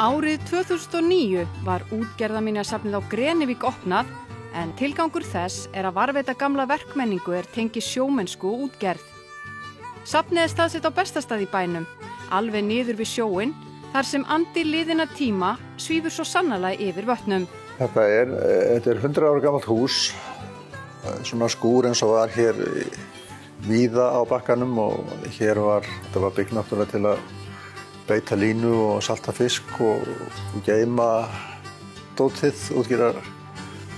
Árið 2009 var útgerðarminjasafnið á Grenivík opnað en tilgangur þess að varðveita gamla verkmenningu tengist sjómennsku og útgerð. Safnið staðsett á bestastað í bænum, alveg niður við sjóinn, þar sem andi liðinna tíma svífur svo sannarlega yfir vötnum. Þetta er 100 ára gamalt hús, svona skúr eins og var hér víða á bakkanum og þetta var byggt náttúrulega til að beita línu og salta fisk og geyma dótið, útgera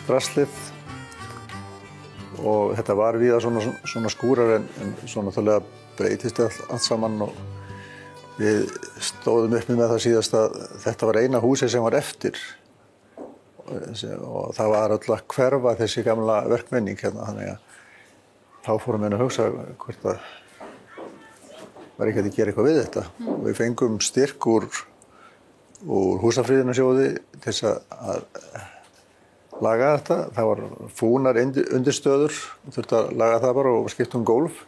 draslið og þetta var víða svona skúrar en svona náttúrulega breytist allt saman og við stóðum upp með það síðast að þetta var eina húsið sem var eftir og það var öll að hverfa þessi gamla verkmenning hérna þannig að þá fórum við að hugsa hvort að var ekki að gera eitthvað við þetta. Við fengum styrk úr húsafriðunarsjóði til þess að laga þetta. Það var fúnar undirstöður, þurfti að laga það bara og skipta gólf.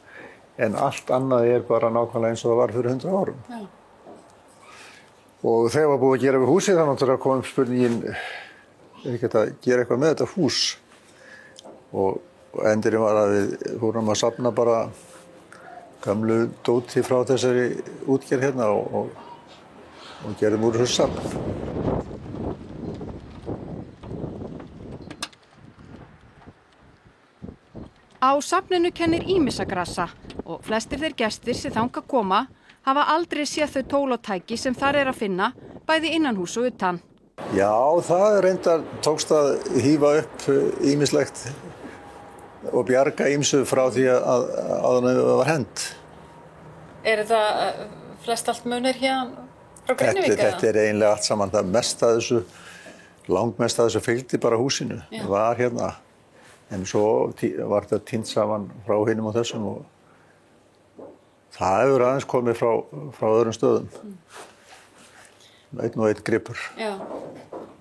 En allt annað bara nákvæmlega eins og það var fyrir 100 árum. Já. Og þegar var búið að gera við húsið, þá náttúrulega kom spurningin, ekki að gera eitthvað með þetta hús. Og endurinn var að við fórum að safna bara gamlu dóti frá þessari útgerð hérna og gerðum úr þessu safn. Á safninu kennir ýmissa grasa og flestir þeir gestir sem þangað koma hafa aldrei séð þau tól og tæki sem þar að finna, bæði innanhús og utan. Já, það reyndar tókst að hífa upp ýmislegt og bjarga ýmsu frá því að það var hent. Þetta flest allt munir hérna frá Grenivík? Þetta eiginlega allt saman. Það langmest af þessu fylgdi bara húsinu. Það var hérna. En svo var þetta týnt saman frá hinum og þessum og það hefur aðeins komið frá öðrum stöðum. Einn og einn gripur. Já.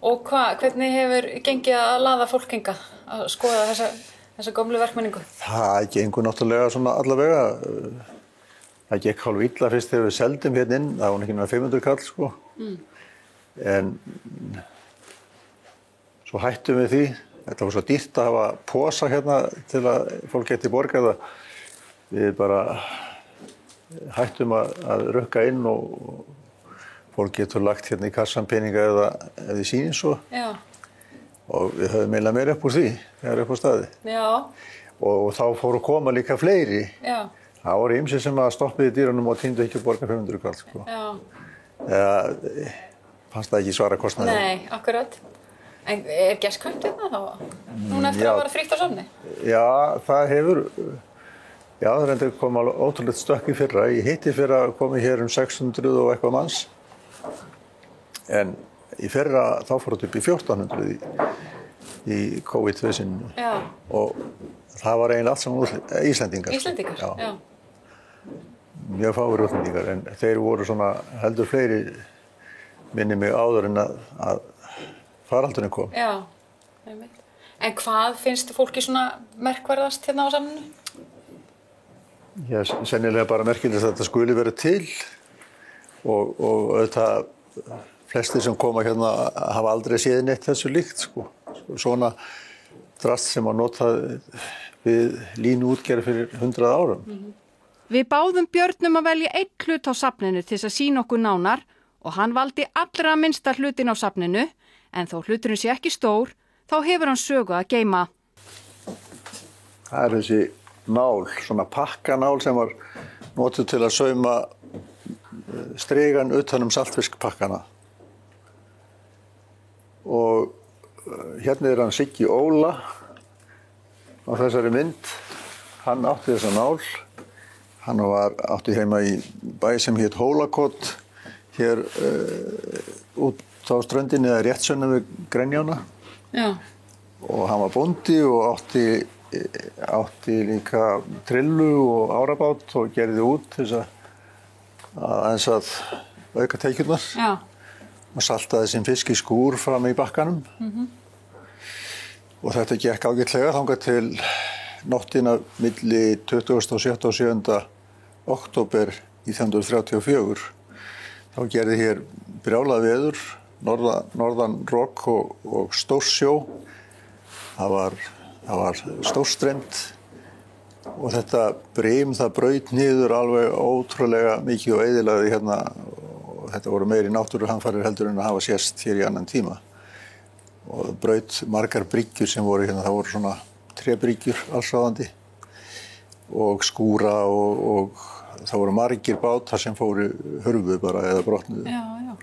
Og hvernig hefur gengið að laða fólk hingað að skoða þessa gömlu verkmenningu? Það gengur náttúrulega svona allavega. Það gekk hálf illa fyrst þegar við seldum hérna inn. Það var ekki náttúrulega 500 kall, sko. En svo hættum við því. Þetta var svo dýrt að hafa posa hérna til að fólk geti borgað það. Við bara hættum að rukka inn og fólk getur lagt hérna í kassan peninga eða þið sýnir svo. Já. Og við höfum eiginlega meira upp úr því, þegar upp á staði. Já. Og þá fóru að koma líka fleiri. Já. Það voru ýmsir sem að stoppiði dýrunum og týndu ekki að borga 500 kall, sko. Já. Eða fannst það ekki svara kostnaði. Nei, akkurat. En gestkaupt hérna þá? Núna eftir að vera frítt á safni? Já, það hefur. Já, það reyndi að koma ótrúlegt stökk í fyrra. Ég hitti fyrra að komi hér 600 og eitthvað manns. En í fyrra þá fór þetta upp í 1400 í COVID-vesinnu. Já. Og það var eiginlega allt saman Íslendingar. Íslendingar, já. Mjög fáir útlendingar, en þeir voru svona heldur fleiri minni mig áður en að faraldurinn kom. Já, einmitt. En hvað finnst fólki svona merkverðast hérna á safninu? Já, sennilega bara merkilegt að þetta skuli vera til og auðvitað flestir sem koma hérna hafa aldrei séð neitt þessu líkt, sko. Svona drast sem að nota við línuútgerð fyrir 100 árum. Við báðum Björnum að velja einn hlut á safninu til þess að sýna okkur nánar og hann valdi allra minnsta hlutin á safninu, en þó hluturinn sé ekki stór, þá hefur hann sögu að geyma. Það er þessi nál, svona pakkanál sem var notuð til að sauma strigan utan saltfiskpakkana. Og hérna er hann Siggi Óla á þessari mynd. Hann átti þessa nál. Hann átti heima í bæ sem hét Hólakot, hér út á ströndinni eða rétt sunnan við Grenjána. Já. Og hann var bóndi og átti líka trillu og árabát og gerði út til þess að auka tekjurnar. Já. Og saltaði sin fisk í skúr fram í bakkanum. Og þetta gekk ágætlega þangað til nóttina milli 27. og 7. október 1934. Þá gerði hér brjálað veður norðan rok og stórsjó. Það var stórstreymt og þetta brim það braut niður alveg ótrúlega mikið og eyðilagði hérna og þetta voru meiri náttúruhamfarir heldur en að hafa sést hér í annan tíma. Og braut margar bryggjur sem voru hérna, það voru svona trébryggjur allsráðandi og skúra og það voru margir bátar sem fóru hurfu bara eða brotnuðu. Já, já.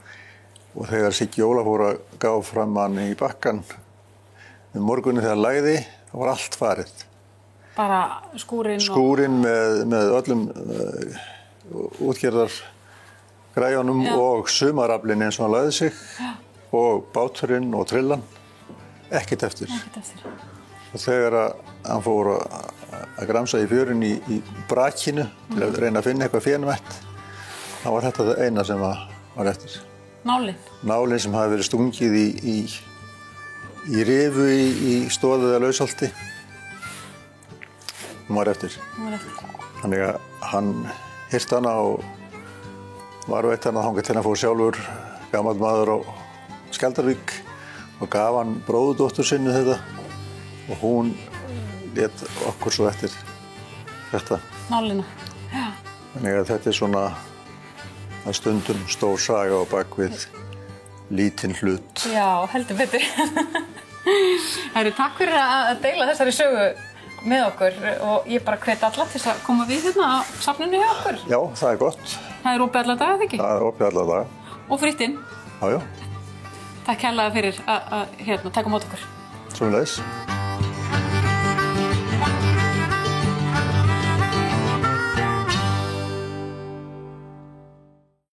Og þegar Siggi Óla fór að gá fram hann í bakkan morgunni þegar lagði, það var allt farið. Bara skúrin Skúrin með öllum útgerðar græjunum og sumaraflinn eins og hann lagði sig og báturinn og trillan, ekkert eftir. Og þegar hann fór að gramsa í fjörun í brakinu til að reyna að finna eitthvað fénumett, þá var þetta það eina sem var eftir. Nálin? Nálin sem hafi verið stungið í rifu í stóðu eða lausholti. Hún var eftir. Þannig að hann hirti hana og varveitti hana þangað til hann fór sjálfur gamall maður á Skjaldarvík og gaf hann bróðurdóttur sinni þetta og hún lét okkur svo eftir þetta. Nálina. Já. Þannig að þetta svona að stundum stór saga á bakvið lítinn hlut. Já, heldur betur. Takk fyrir að deila þessari sögu með okkur og ég bara hvet alla til að koma við hérna á safninu hjá okkur. Já, það er gott. Það er opið alla daga, ekki? Það er opið alla daga. Og fritt inn. Já, já. Takk kærlega fyrir að taka á móti okkur. Sömuleiðis.